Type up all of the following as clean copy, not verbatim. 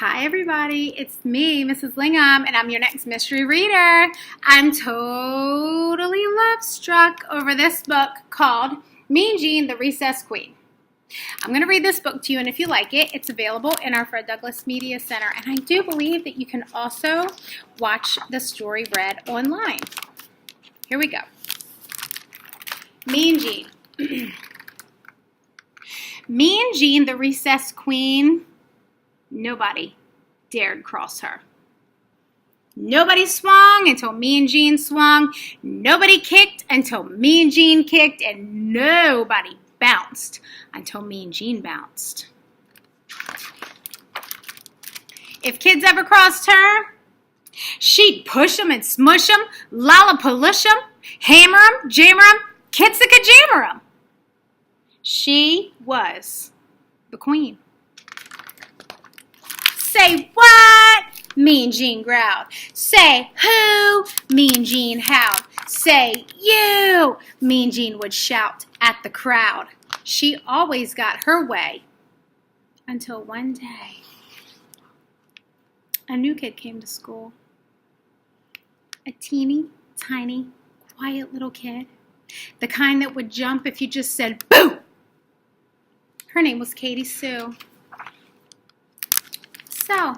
Hi everybody, it's me, Mrs. Lingham, and I'm your next mystery reader. I'm totally love struck over this book called Mean Jean, the Recess Queen. I'm going to read this book to you, and if you like it, it's available in our Fred Douglass Media Center, and I do believe that you can also watch the story read online. Here we go. Mean Jean. Mean Jean, the Recess Queen. Nobody dared cross her. Nobody swung until Mean Jean swung. Nobody kicked until Mean Jean kicked. And nobody bounced until Mean Jean bounced. If kids ever crossed her, she'd push them and smush them, lollapalush them, hammer them, jammer them, kitsika-jammer them. She was the queen. Say what? Mean Jean growled. Say who? Mean Jean howled. Say you! Mean Jean would shout at the crowd. She always got her way. Until one day, a new kid came to school. A teeny, tiny, quiet little kid. The kind that would jump if you just said boo! Her name was Katie Sue. So,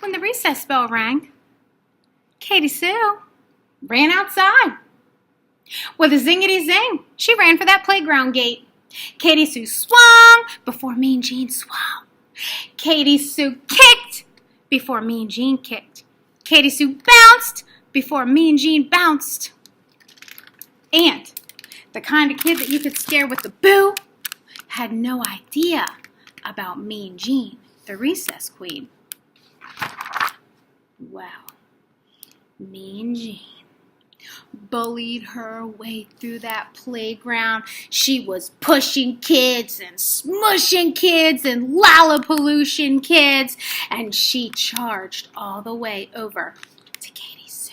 when the recess bell rang, Katie Sue ran outside. With a zingity-zing, she ran for that playground gate. Katie Sue swung before Mean Jean swung. Katie Sue kicked before Mean Jean kicked. Katie Sue bounced before Mean Jean bounced. And the kind of kid that you could scare with the boo had no idea about Mean Jean, the Recess Queen. Well, Mean Jean bullied her way through that playground. She was pushing kids and smushing kids and lollapalooshing kids, and she charged all the way over to Katie Sue.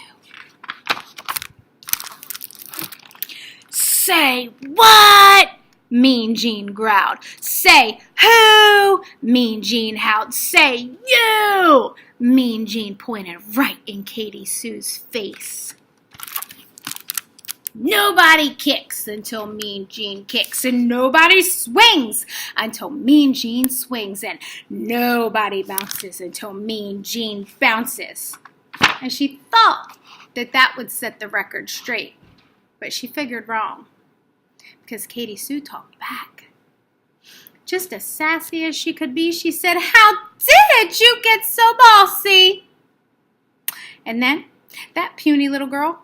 Say what? Mean Jean growled. Say who? Mean Jean howled. Say you! Mean Jean pointed right in Katie Sue's face. Nobody kicks until Mean Jean kicks, and nobody swings until Mean Jean swings, and nobody bounces until Mean Jean bounces. And she thought that would set the record straight, but she figured wrong. Because Katie Sue talked back. Just as sassy as she could be, she said, "How did you get so bossy?" And then that puny little girl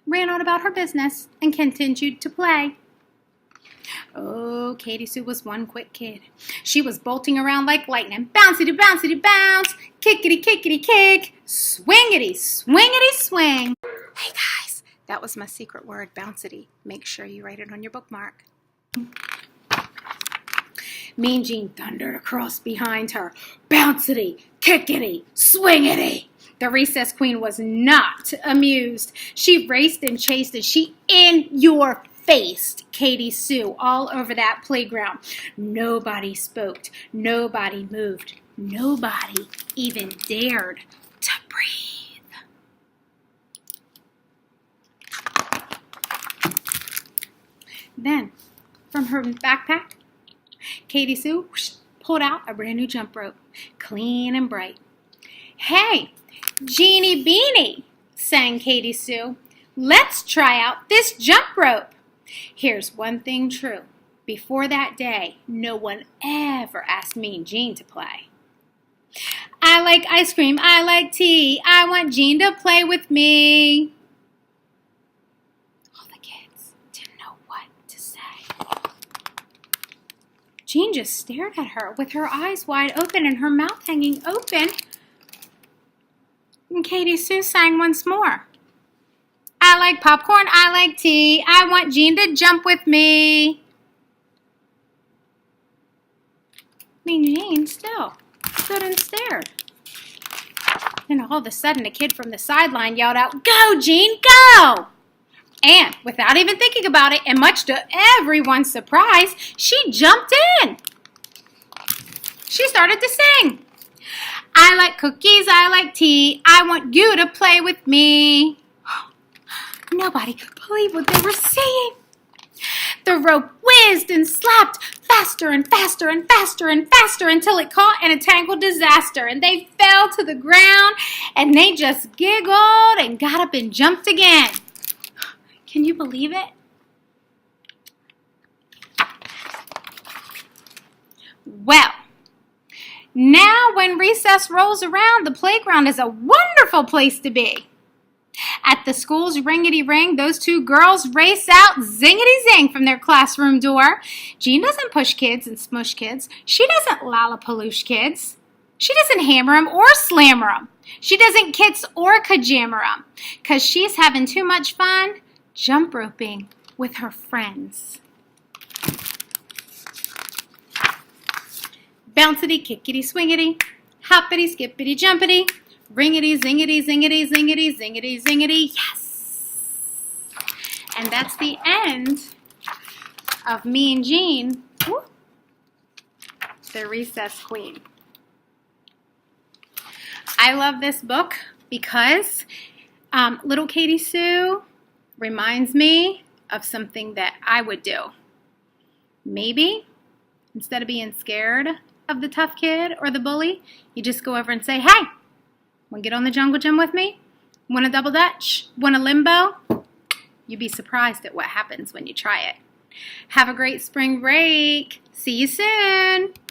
ran on about her business and continued to play. Oh, Katie Sue was one quick kid. She was bolting around like lightning. Bouncy-do, bounce, kickity-kickity-kick, swingity-swingity-swing. Hey guys, that was my secret word, bouncity. Make sure you write it on your bookmark. Mean Jean thundered across behind her. Bouncity, kickity, swingity. The Recess Queen was not amused. She raced and chased, and she in-your-faced Katie Sue all over that playground. Nobody spoke. Nobody moved. Nobody even dared to breathe. Then, from her backpack, Katie Sue pulled out a brand new jump rope, clean and bright. "Hey, Jeannie Beanie," sang Katie Sue, "let's try out this jump rope. Here's one thing true. Before that day, no one ever asked Mean Jean to play. I like ice cream, I like tea, I want Jean to play with me." All the kids didn't know what to say. Jean just stared at her with her eyes wide open and her mouth hanging open. And Katie Sue sang once more. "I like popcorn, I like tea, I want Jean to jump with me." Mean Jean still stood and stared. Then all of a sudden, a kid from the sideline yelled out, "Go, Jean, go!" And without even thinking about it, and much to everyone's surprise, she jumped in. she started to sing. I like cookies, I like tea, I want you to play with me. Nobody could believe what they were saying. The rope whizzed and slapped faster and faster and faster and faster until it caught in a tangled disaster, and they fell to the ground, and they just giggled and got up and jumped again. Can you believe it? Well, now when recess rolls around, the playground is a wonderful place to be. At the school's ringety-ring, those two girls race out zingety-zing from their classroom door. Jean doesn't push kids and smush kids. She doesn't lollapaloosh kids. She doesn't hammer them or slammer them. She doesn't kits or kajammer them, because she's having too much fun jump roping with her friends. Bouncity, kickity, swingity, hoppity, skippity, jumpity, ringity, zingity, zingity, zingity, zingity, zingity, yes! And that's the end of Mean Jean, the Recess Queen. I love this book because little Katie Sue reminds me of something that I would do. Maybe, instead of being scared of the tough kid or the bully, you just go over and say, hey, want to get on the jungle gym with me? Want a double dutch? Want a limbo? You'd be surprised at what happens when you try it. Have a great spring break. See you soon.